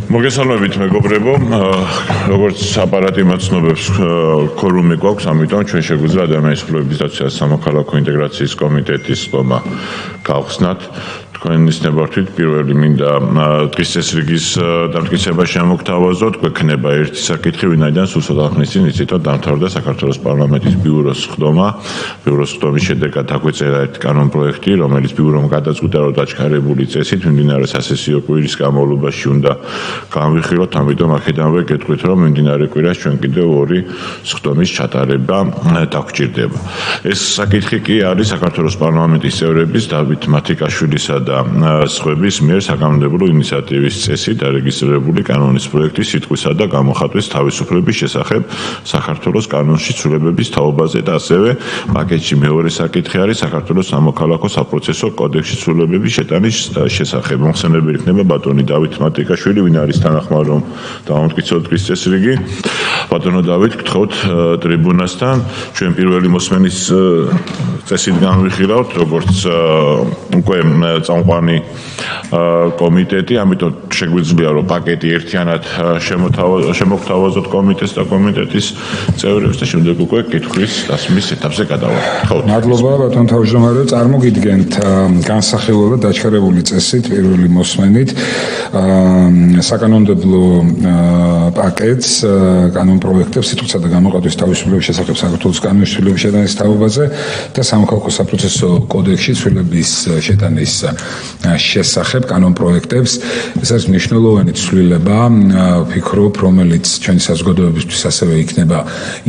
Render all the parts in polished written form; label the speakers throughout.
Speaker 1: მოგესალმებით მეგობრებო, როგორც აპარატი მოცნობებს ქორუმი გვაქვს, ამიტომ ჩვენ შეგვიძლია ადამიანის უფლებების დაცვის სამოქალაქო ინტეგრაციის კომიტეტის ხმა გავხსნათ. თქვენ ისნებართვით პირველი მინდა დღის წესრიგის დამტკიცება შემოგთავაზოთ, გვექნება ერთი საკითხი, ვინაიდან სულ ცოტა ხნის წინ იცით, დამთავრდა საქართველოს პარლამენტის ბიუროს ხდომა. ბიუროს ხდომის შედეგად დაგვეწერა ერთი კანონპროექტი, რომელიც ბიურომ გადაწყვიტა, რომ დაჩქარებული წესით მიმდინარე სასესიო კვირის განმავლობაში უნდა განვიხილოთ, ამიტომ აქედანვე გეტყვით, რომ მიმდინარე კვირას ჩვენ კიდევ ორი ხდომის ჩატარება დაგვჭირდება. ეს საკითხი კი არის საქართველოს პარლამენტის წევრების დავით მათიკაშვილისა და სხვების მიერ საკანონმდებლო ინიციატივის წესით დარეგისტრირებული კანონის პროექტი სიტყვისა და გამოხატვის თავისუფლების შესახებ საქართველოს კანონში ცვლილებების თაობაზე და ასევე პაკეტში მეორე საკითხი არის საქართველოს სამოქალაქო საპროცესო კოდექსში ცვლილებების შეტანის შესახებ. მოხსენებები იქნება ბატონი დავით მათიკაშვილი, ვინ არის თანახმად, რომ დავამტკიცოთ დღის წესრიგი. ბატონო დავით, გთხოვთ ტრიბუნასთან, ჩვენ პირველი მოსმენის წესით განვიხილავთ, როგორც უკვე წამყვანი კომიტეტი, ამიტომ შეგვიძლია რომ პაკეტი ერთიანად შემოგთავაზოთ კომიტეტს და კომიტეტის წევრებს და შემდეგ უკვე კითხვის დასმის ეტაპზე გადავართ.
Speaker 2: მადლობა ბატონ თავმჯდომარე, წარმოგიდგენთ განსახილველი დაჩქარებული წესით პირველი მოსმენით საკანონმდებლო პაკეტს კანონპროექტებს სიტყვისა და გამოხატვის თავისუფლების შესახებ საქართველოს კანონის ცვლილების შეტანის თაობაზე და სამოქალაქო საპროცესო კოდექსში ცვლილების შეტანის შესახებ კანონპროექტებს. ეს არის მნიშვნელოვანი ცვლილება, ვფიქრობ, რომელიც ჩვენი საზოგადოებისთვის ასევე იქნება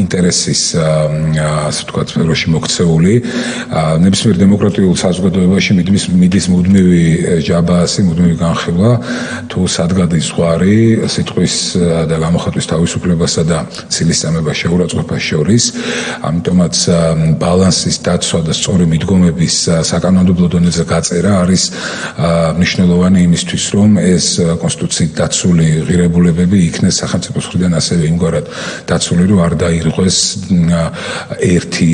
Speaker 2: ინტერესის, ასე ვთქვათ, სფეროში მოქცეული. ნებისმიერ დემოკრატიულ საზოგადოებაში მიდის მუდმივი ჯაბაასი, მუდმივი განხილვა, თუ სადგადის ზღვარი სიტყვის და გამოხატვის თავისუფლებასა და ცილისწამებას შეურაცხყოფას შორის. ამიტომაც ბალანსის დაცვა და სწორი მიდგომების საკანონმდებლო დონეზე გაწერა არის მნიშვნელოვანი იმისთვის, რომ ეს კონსტიტუციით დაცული ღირებულებები იქნეს სახელმწიფოს მხრიდან ასევე იმგვარად დაცული, რომ არ დაირღვეს ერთი,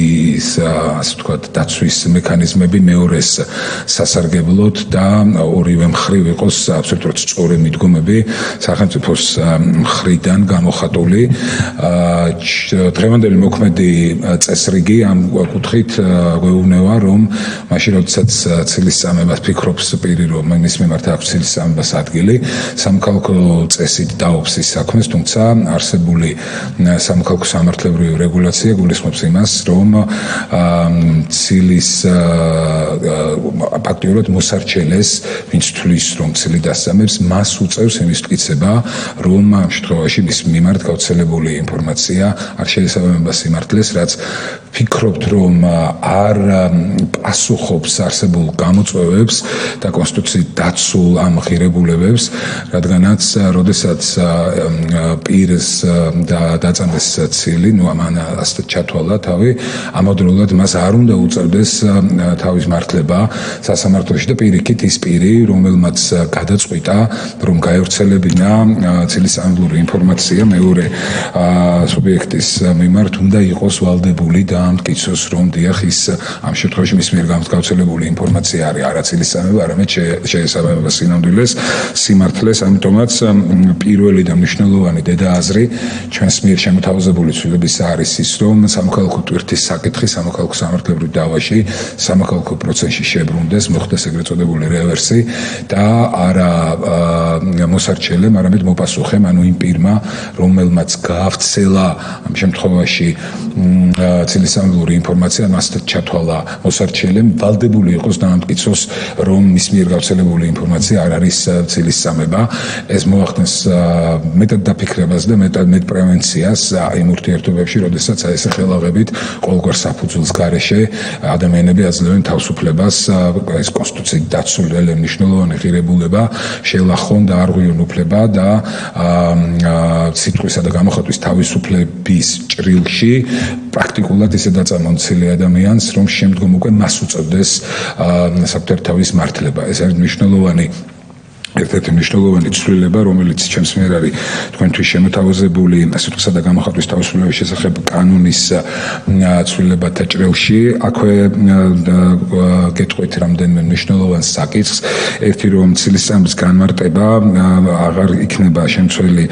Speaker 2: ასე ვთქვათ, დაცვის მექანიზმები მეორეს სასარგებლოდ და ორივე მხრივ იყოს აბსოლუტურად სწორი მიდგომები სახელმწიფოს მხრიდან გამოხატული. დღევანდელი მოქმედი წესრიგი ამ კუთხით გვეუბნება, რომ მაშინ როდესაც ცილისწამებას ფიქრობს პირი, რომ მის მიმართ აქვს ცილისწამებას ადგილი, სამოქალაქო წესით დაობს ის საქმეს, თუმცა არსებული სამოქალაქო სამართლებრივი რეგულაცია გულისხმობს იმას, რომ ცილის ფაქტიურად მოსარჩელეს, ვინც თვლის, რომ ცილი დასწამებს, მას უწევს იმის მტკიცება, რომ ამ შემთხვევაში მის მიმართ გავრცელებული ინფორმაცია არ შეესაბამება სიმართლეს, რაც ფიქრობთ, რომ არ პასუხობს არსებულ გამოწვევებს და კონსტიტუციით დაცულ ამ ღირებულებებს, რადგანაც როდესაც პირს დაწამდეს ცილი, ამან ასე ჩათვალა თავი, ამავდროულად მას არ უნდა უწევდეს თავის მართლება სასამართლოში და პირიქით ის პირი, რომელმაც გადაწყვიტა, რომ გაევრცელებინა ცილისწამებლური ინფორმაცია მეორე სუბიექტის მიმართ, უნდა იყოს ვალდებული და ამტკიცოს, რომ დიახ, ის ამ შემთხვევაში მის მიერ გავრცელებული ინფორმაცია არის არა ცილისწამება, არამედ შეესაბამება სინამდვილეს სიმართლეს. ამიტომაც პირველი და მნიშვნელოვანი დედააზრი ჩვენს მიერ შემოთავაზებული ცვლილების არის ის, რომ სამოქალაქო ტვირთის საკითხი სამოქალაქო სამართლებრივ დავაში სამოქალაქო პროცესში შებრუნდეს, მოხდეს ეგრეთ წოდებული რევერსი და არა მოსარჩელემ, არამედ მოპასუხემ, ანუ იმ პირმა, რომელმაც გაავრცელა ამ შემთხვევაში ცილისწამებლური ინფორმაცია, მას ჩათვალა მოსარჩელემ, ვალდებული იყოს და ამტკიცოს, რომ მის მიერ გავრცელებული ინფორმაცია არ არის ცილისწამება. ეს მოახდენს მეტად დაფიქრებას და მეტად პრევენციას იმ ურთიერთობებში, როდესაც ესე ხელაღებით ყოველგვარ საფუძველს გარეშე ადამიანები აძლევენ თავისუფლებას, ეს კონსტიტუციით დაცული მნიშვნელოვანი ღირებულება შეელახონ და არ ღვიონ უფლება და სიტყვისა და გამოხატვის თავისუფლების ჭრილში პრაქტიკულად ისე დაწამონ ცილი ადამიანს, რომ შემდგომ უკვე მას უწევდეს საკუთარი თავის მართლება. ეს არის მნიშვნელოვანი ერთ-ერთი მნიშვნელოვანი ცვლილება, რომელიც ჩემს მიერ არის თქვენთვის შემოთავაზებული სიტყვისა და გამოხატვის თავისუფლების შესახებ კანონის ცვლილებათა ჭრილში. აქვე გეტყვით რამდენიმე მნიშვნელოვან საკითხს. ერთი, რომ ცილისწამების განმარტება აღარ იქნება შემცველი,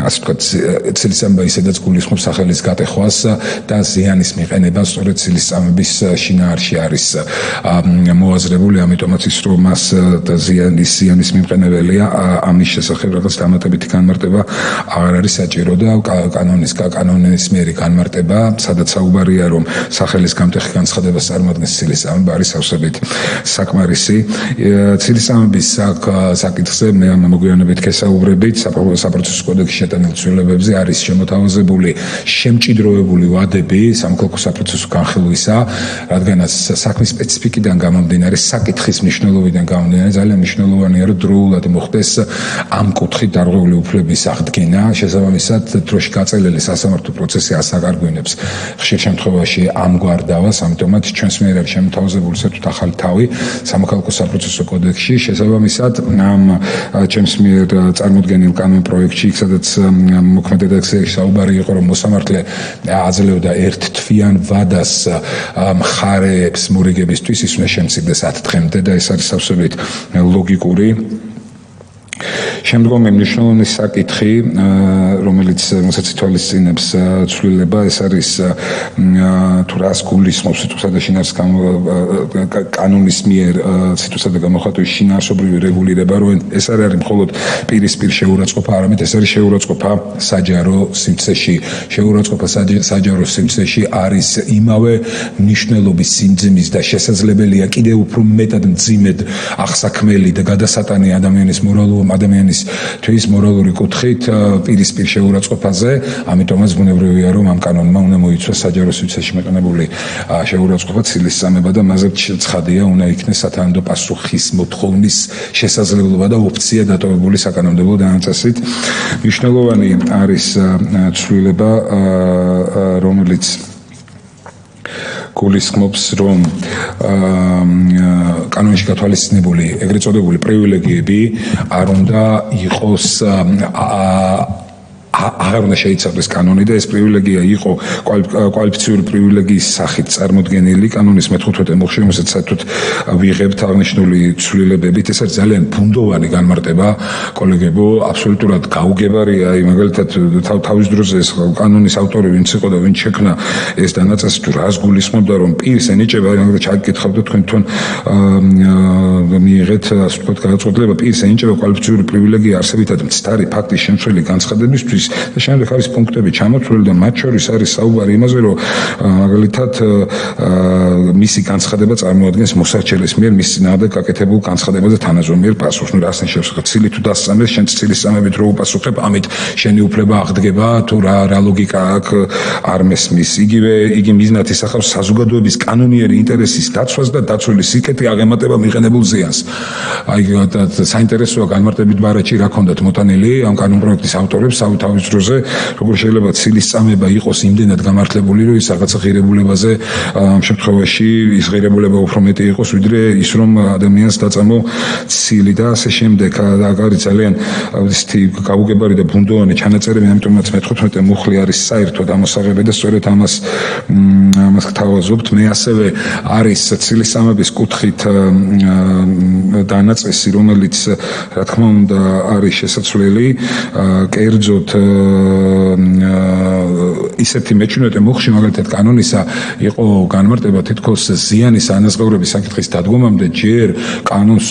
Speaker 2: ასე ვთქვათ, ცილისწამება ისედაც გულისხმობს სახელის გატეხვას და ზიანის მიყენება სწორედ ცილისწამების შინაარსში არის მოაზრებული, ამიტომაც ის რომ მას ზიანის მიყენებელია ამის შესახებ რაღაც დამატებითი განმარტება აღარ არის საჭირო და კანონის მიერი განმარტება, სადაც საუბარია რომ სახელის გამტეხი განცხადებას წარმოადგენს ცილისწამება, არის სავსებით საკმარისი. ცილისწამების საკითხზე მე მოგვიანებით გესაუბრებით საპროცესო კოდექსში შეტანილ ცვლილებებზე არის შემოთავაზებული შემჭიდროვებული ვადები სამოქალაქო საპროცესო განხილვისა, რადგანაც საქმის სპეციფიკიდან გამომდინარე, საკითხის მნიშვნელობიდან გამომდინარე, ძალიან მნიშვნელოვანია რომ დროულად მოხდეს ამ კუთხით დარღვეული უფლების აღდგენა, შესაბამისად დროში გაწელილი სასამართლო პროცესი ასაკარგვინებს ხშირ შემთხვევაში ამგვარ დავას, ამიტომაც ჩვენს მიერ არის შემოთავაზებული საერთოდ ახალი თავი სამოქალაქო საპროცესო კოდექსში, შესაბამისად ამ ჩემს მიერ წარმოდგენილ კანონ პროექტში, სადაც მოქმედ რედაქციაში საუბარი იყო რომ მოსამართლე აძლევდა ერთ თვიან ვადას მხარეებს მორიგებისთვის, ის უნდა შემცირდეს 10 დღემდე და ეს არის სავსებით ლოგიკური. შემდგომი მნიშვნელოვანი საკითხი, რომელიც მოსაც ითვალისწინებს ცვლილება, ეს არის თუ რას გულისხმობს სიტყვასა და შინაარსის კანონის მიერ სიტყვასა და გამოხატვის შინაარსობრივი რეგულირება, რომ ეს არ არის მხოლოდ პირისპირ შეურაცხყოფა, არამედ ეს არის შეურაცხყოფა საჯარო სივრცეში. შეურაცხყოფა საჯარო სივრცეში არის იმავე მნიშვნელობის სიმძიმის და შესაძლებელია კიდევ უფრო მეტად მძიმედ აღსაქმელი და გადასატანი ადამიანის თვის მორალური კუთხით პირისპირ შეურაცხყოფაზე, ამიტომაც ბუნებრივია რომ ამ კანონმა უნდა მოიცვას საჯარო სივრცეში მეყენებული შეურაცხყოფა, ცილისწამება და მასზე ცხადია უნდა იქნეს სათანადო პასუხის მოთხოვნის შესაძლებლობა და ოფცია დატოვებული საკანონმდებლო დანაწესით. მნიშვნელოვანი არის ცვლილება, რომელიც გულისხმობს რომ კანონში გათვალისწინებული ეგრეთ წოდებული პრივილეგიები არ უნდა იყოს აღარ უნდა შეიცავდეს კანონი და ეს პრივილეგია იყო კვალიფიციური პრივილეგიის სახით წარმოდგენილი კანონის მე-15 მუხლში, რომელსაც საერთოდ ვიღებთ აღნიშნული ცვლილებებით. ეს არის ძალიან ბუნდოვანი განმარტება, კოლეგებო, აბსოლუტურად გაუგებარია, მაგალითად თავის დროზე ეს კანონის ავტორი ვინც იყო და ვინც შექმნა ეს დანაწესი თუ რას გულისხმობდა, რომ პირს ენიჭება, მაგალითად ჩაგიკითხავთ და თქვენ მიიღეთ ასე ვთქვათ გადაწყვეტილება, პირს ენიჭება კვალიფიციური პრივილეგია არსებითად მცდარი ფაქტის შემცველი განცხადებისთვის და შემდეგ არის პუნქტები ჩამოთვლილი და მათ შორის არის საუბარი იმაზე, რომ მაგალითად მისი განცხადება წარმოადგენს მოსარჩელის მიერ მის წინააღმდეგ გაკეთებულ განცხადებაზე თანაზომიერ პასუხს. ნუ რას ნიშნავს ხა ცილი თუ დასწამდეს, შენ ცილის-წამებით რო უპასუხებ, ამით შენი უფლება აღდგება თუ რა ლოგიკა აქვს არ მესმის. იგი მიზნად ისახავს საზოგადოების კანონიერი ინტერესის დაცვას და დაცული სიკეთე აღემატება მიღებულ ზიანს. აი საინტერესოა განმარტებით ბარათში რა ქონდათ მოტანილი ამ კანონ პროექტის ავტორებს თავის დროზე, როგორ შეიძლება ცილისწამება იყოს იმდენად გამართლებული, რომ ის რაღაცა ღირებულებაზე ამ შემთხვევაში ის ღირებულება უფრო მეტი იყოს, ვიდრე ის რომ ადამიანს დაწამო ცილი და ასე შემდეგ. არის ძალიან ისეთი გაუგებარი და ბუნდოვანი ჩანაწერები, ამიტომაც მე-15 მუხლი არის საერთოდ ამოსაღები და სწორედ ამას გთავაზობთ. მე ასევე არის ცილისწამების კუთხით დანაწესი, რომელიც რა თქმა უნდა არის შესაძლებელი, კერძოდ ისეთი მე-17 მუხლში მაგალითად კანონისა იყო განმარტება თითქოს ზიანის ანაზღაურების საკითხის დადგომამდე, ჯერ კანონს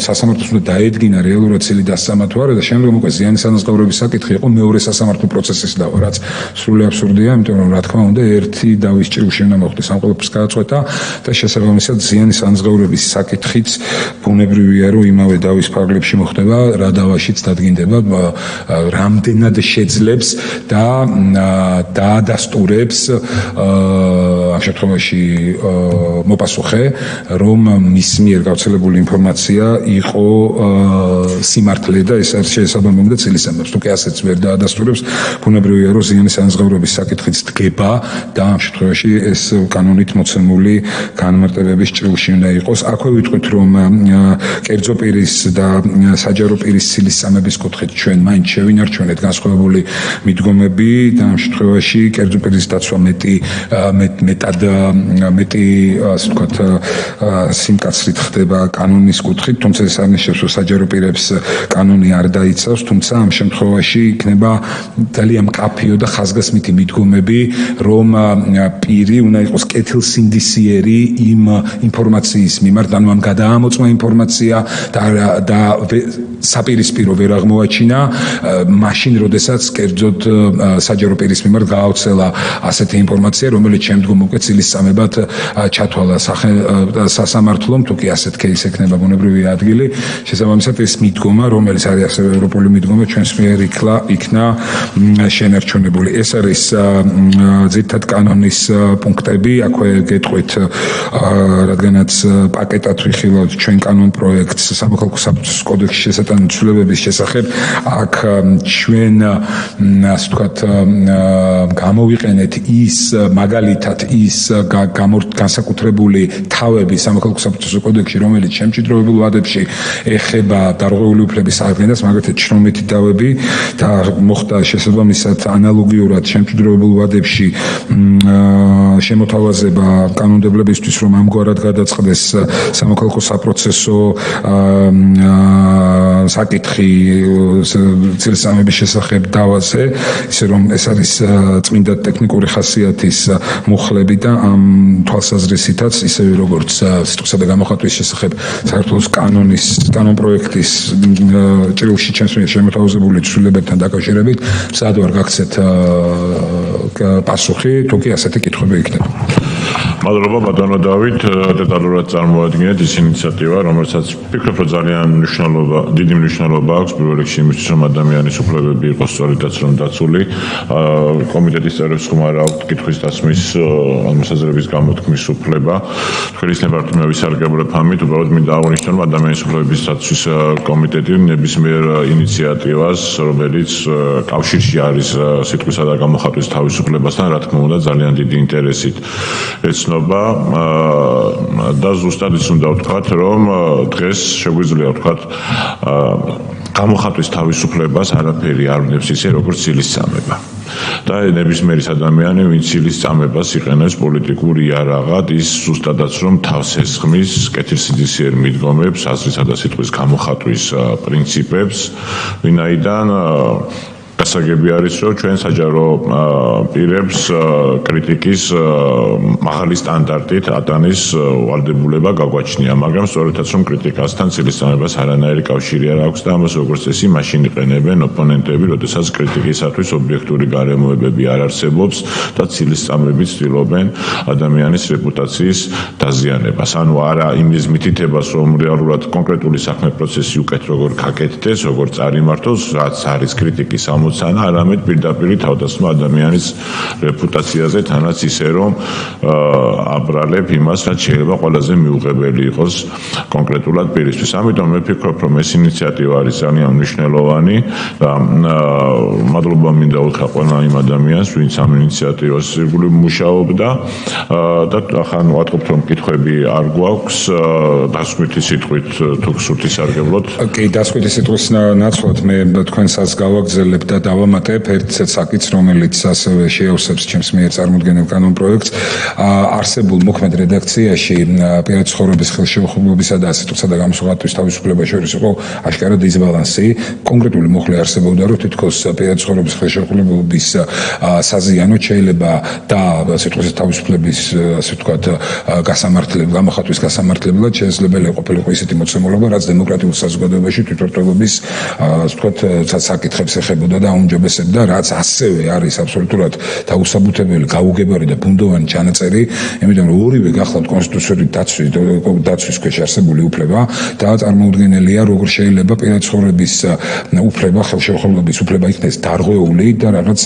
Speaker 2: სასამართლოს უნდა დაედგინა რეალურად ცილი დასწამა თუ არა და შემდგომ უკვე ზიანის ანაზღაურების საკითხი იყო მეორე სასამართლო პროცესის დავა, რაც სრული აბსურდია, იმიტომ რომ რა თქმა უნდა ერთი დავის ჭრილში უნდა მოხდეს ამ ყველაფრის გადაწყვეტა და შესაბამისად ზიანის ანაზღაურების საკითხიც ბუნებრივია რომ იმავე დავის ფარგლებში მოხდება, რა დავაშიც დადგინდება, რამდენად შეძლებს და დაადასტურებს ამ შემთხვევაში მოპასუხე, რომ მის მიერ გავრცელებული ინფორმაცია იყო სიმართლე და ეს არის შესაბამებოდა ცილისამებს. თუ კი ასეც ვერ დაადასტურებს, ბუნებრივია, რომ ზიანის ანაზღაურების საკითხიც დგება და ამ შემთხვევაში ეს კანონით მოცემული განმარტებების ჭრილში უნდა იყოს. აქვე ვიტყვით, რომ კერძო პირის და საჯარო პირის ცილისამების კუთხით ჩვენ მაინც შევინარჩუნეთ განსხვავებული მიდგომები და ამ შემთხვევაში კერძო პირის დაცვა მეტად ასე ვთქვათ სიმკაცრით ხდება კანონის კუთხით, თუმცა ეს არ ნიშნავს, რომ საჯარო პირებს კანონი არ დაიცავს, თუმცა ამ შემთხვევაში იქნება ძალიან მკაფიო და ხაზგასმითი მიდგომები, რომ პირი უნდა იყოს კეთილსინდისიერი იმ ინფორმაციის მიმართ, ანუ ამ გადაამოწმა ინფორმაცია და საპირისპირო ვერ აღმოაჩინა, მაშინ როდესაც კერძოდ საჯარო პირის მიმართ გაავრცელა ასეთი ინფორმაცია, რომელიც შემდგომ უკვე ცილისწამებად ჩათვალა სასამართლომ, თუ კი ასეთ кейს ექნება ბუნებრივი ადგილი, შესაბამისად ეს მიდგომა, რომელიც არის ასევე ევროპული მიდგომა, ჩვენს მიერ იქნა შენარჩუნებული. ეს არის ძირითად კანონის პუნქტები, აქვე გეტყვით, რადგანაც პაკეტად ვიხილავთ ჩვენ კანონ პროექტს სამოქალაქო საბჭოს კოდექსის შესატანო ცვლილებების შესახებ, აქ ჩვენ ასე ვთქვათ გამოვიყენეთ ის მაგალითად ის განსაკუთრებული თავები სამოქალაქო საბჭოს კოდექსში, რომელიც შემჭიდროებულ ვადებში ეხება დარღვეული უფლების აღდგენას, მაგალითად შრომითი დავები და მოხდა შესაბამისად ანალოგიურად შემჭიდროებულ ვადებში შემოთავაზება კანონმდებლებისთვის, რომ ამგვარად გადაწყდეს სამოქალაქო საპროცესო საკითხი ცილისწამების შესახებ დავაზე, ისე რომ ეს არის წმინდა ტექნიკური ხასიათის მუხლები და ამ თვალსაზრისითაც ისევე როგორც სიტყვისა და გამოხატვის შესახებ საქართველოს კანონ პროექტის ჭრილში ჩვენს მიერ შემოთავაზებული ცვლილებებთან დაკავშირებით მზად ვარ გაქცეთ პასუხი, თუ კი ასეთი კითხვები იქნება.
Speaker 1: მადლობა ბატონო დავით, დეტალურად წარმოადგინეთ ის ინიციატივა, რომელსაც ვფიქრობ, რომ ძალიან დიდი მნიშვნელობა აქვს პირველ რიგში იმისთვის, რომ ადამიანის უფლებები იყოს სწორედაც რომ დაცული. კომიტეტის წევრებს ხომ არ აქვთ კითხვის დასმის მოსაზრების გამოთქმის უფლება. თქვენ ისნებართ მე ვისარგებლებ ამით, უბრალოდ მინდა აღვნიშნო, რომ ადამიანის უფლებების დაცვის კომიტეტი ნებისმიერ ინიციატივას, რომელიც კავშირში არის სიტყვისა და გამოხატვის თავისუფლებასთან, რა თქმა უნდა, ძალიან დიდი ინტერესით ეცნობა და ზუსტად ის უნდა ვთქვათ, რომ დღეს შეგვიძლია ვთქვათ გამოხატვის თავისუფლებას არაფერი არ ვნებს ისე როგორც ცილისწამება. და ნებისმიერი ადამიანი, ვინც ცილისწამებას იყენებს პოლიტიკურ იარაღად, ის ზუსტადაც რომ თავს ესხმის კეთილსინდისიერ მიდგომებს, აზრისა და სიტყვის გამოხატვის პრინციპებს, ვინაიდან გასაგები არის, რომ ჩვენ საჯარო პირებს კრიტიკის მაღალი სტანდარტით ატანის ვალდებულება გაგვაჩნია, მაგრამ სწორედაც რომ კრიტიკასთან ცილისწამებას არანაირი კავშირი არ აქვს და ამას როგორც წესი მაშინ იყენებენ ოპონენტები, როდესაც კრიტიკისათვის ობიექტური გარემოებები არ არსებობს და ცილისწამებით ცდილობენ ადამიანის რეპუტაციის დაზიანებას. ანუ არა იმის მითითებას, რომ რეალურად კონკრეტული საქმე პროცესი უკეთ როგორ გაკეთდეს, როგორ წარიმართოს, რაც არის კრიტიკის არამედ პირდაპირ თავდასხმა ადამიანის რეპუტაციაზე, თანაც ისე რომ აბრალებ იმას, რაც შეიძლება ყველაზე მიუღებელი იყოს კონკრეტულად პირისთვის. ამიტომ მე ვფიქრობ, რომ ეს ინიციატივა არის ძალიან მნიშვნელოვანი და მადლობა მინდა უთხრა ყველა იმ ადამიანს, ვინც ამ ინიციატივას ირგვლივ მუშაობდა და ახლა ვატყობთ, რომ კითხვები არ გვაქვს, დასკვნითი სიტყვით თუ გსურთ ისარგებლოთ.
Speaker 2: კი, დასკვნითი სიტყვის ნაცვლად მე თქვენსაც გავაგზავნებ და დავამატებ ერთ საკითხს, რომელიც ასევე შეავსებს ჩემს მიერ წარმოდგენილ კანონ პროექტს. არსებულ მოქმედ რედაქციაში პირადი ცხოვრების ხელშეუხებლობისა და სიტყვისა და გამოხატვის თავისუფლებას შორის იყო აშკარა დისბალანსი. კონკრეტული მუხლი არსებობდა, რომ თითქოს პირადი ცხოვრების ხელშეუხებლობის საზიანო შეიძლება და სიტყვის თავისუფლების ასე ვთქვათ გამოხატვის გასამართლებლად შესაძლებელი ყოფილიყო ისეთი მოცემულობა, რაც დემოკრატიულ საზოგადოებაში თვითმმართველობის ასე ვთქვათ საკითხებს ეხებოდა და დაუმჯობესებდა, რაც ასევე არის აბსოლუტურად დაუსაბუთებელი, გაუგებარი და ბუნდოვანი ჩანაწერი, იმიტომ რომ ორივე გახლავთ კონსტიტუციური დაცვის ქვეშ არსებული უფლება და წარმოუდგენელია, როგორ შეიძლება პირადი ცხოვრების უფლება, ხელშეუხებლობის უფლება იქნეს დარღვეული და რაღაც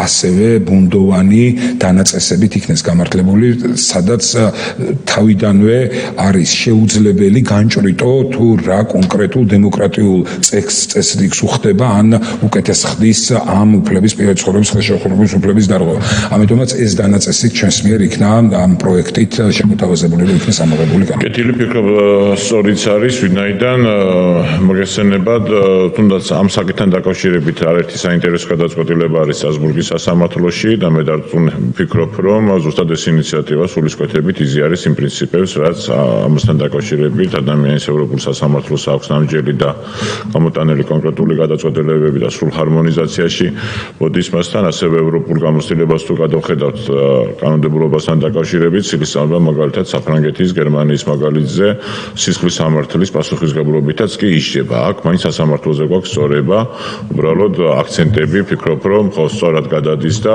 Speaker 2: ასევე ბუნდოვანი დანაწესებით იქნეს გამართლებული, სადაც თავიდანვე არის შეუძლებელი განჭრიტო თუ რა კონკრეტულ დემოკრატიულ წესრიგს უხდება ან უკეთეს ხდის ამ უფლების პირადი ცხოვრების ხელშეუხებლობის უფლების დარღვევა. ამიტომაც ეს დანაწესი ჩვენს მიერ იქნა ამ პროექტით შემოთავაზებული და იქნეს ამოღებული.
Speaker 1: კეთილი ფიქრობ სწორიც არის, ვინაიდან მოგესწრებათ, თუნდაც ამ საკითხთან დაკავშირებით არაერთი საინტერესო გადაწყვეტილება არის სტრასბურგის სასამართლოში და მე ვფიქრობ, რომ ზუსტად ეს ინიციატივა სულისკვეთებით იზიარის იმ პრინციპებს, რაც ამასთან დაკავშირებით ადამიანის ევროპულ სასამართლოს აქვს ნამჯერი და გამოტანილი კონკრეტული გადაწყვეტილებები და სრულ ჰარმონიზაციაში მოდის მასთან, ასევე ევროპულ გამოცდილებას თუ გადავხედავთ კანონმდებლობასთან დაკავშირებით, ცილისწამება მაგალითად საფრანგეთის, გერმანიის მაგალითზე სისხლის სამართლის პასუხისმგებლობითაც კი ისჯება. აქ მაინც სასამართლოზე გვაქვს სწორება, უბრალოდ აქცენტები ვფიქრობ, რომ ხო სწორად გადადის და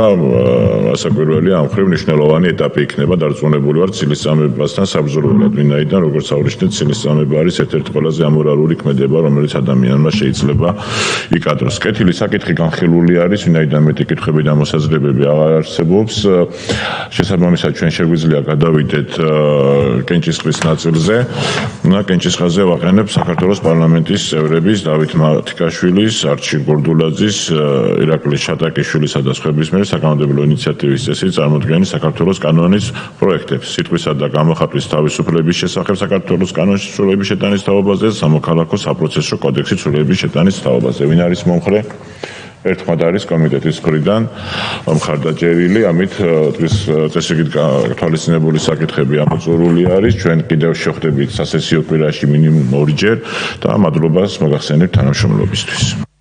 Speaker 1: ასაკვირველია ამ მხრივ მნიშვნელოვანი ეტაპი იქნება დარწმუნებული ვარ ცილისწამებასთან საბრძოლველად, ვინაიდან როგორც აღნიშნეთ, ცილისწამება არის ერთ-ერთი ყველაზე ამორალური ქმედება, რომელიც ადამიანმა შეიძლება იკადროს. კეთილი საკითხი განხილული არის, ვინაიდან მეტი კითხვები და მოსაზრებები აღარ არსებობს. შესაბამისად, ჩვენ შეგვიძლია გადავიდეთ კენჭისყრის ნაწილზე. კენჭისყრაზე ვაყენებ საქართველოს პარლამენტის წევრების დავით მათიკაშვილის, არჩილ გორდულაძის, ირაკლი შატაკიშვილისა და სხვების მიერ საკანონმდებლო ინიციატივის წესით წარმოდგენილი საქართველოს კანონის პროექტებს. სიტყვისა და გამოხატვის თავისუფლების შესახებ საქართველოს კანონში ცვლილებების შეტანის თაობაზე, სამოქალაქო საპროცესო კოდექსის ცვლილებების შეტანის თაობაზე. ვინ არის მომხრე? ერთხმად არის კომიტეტის მხრიდან მხარდაჭერილი, ამით წესრიგით თვალისწინებული საკითხები ამოწურული არის. ჩვენ კიდევ შევხვდებით სასესიო კვირაში მინიმუმ 2 ჯერ და მადლობას მოგახსენებთ თანამშრომლობისთვის.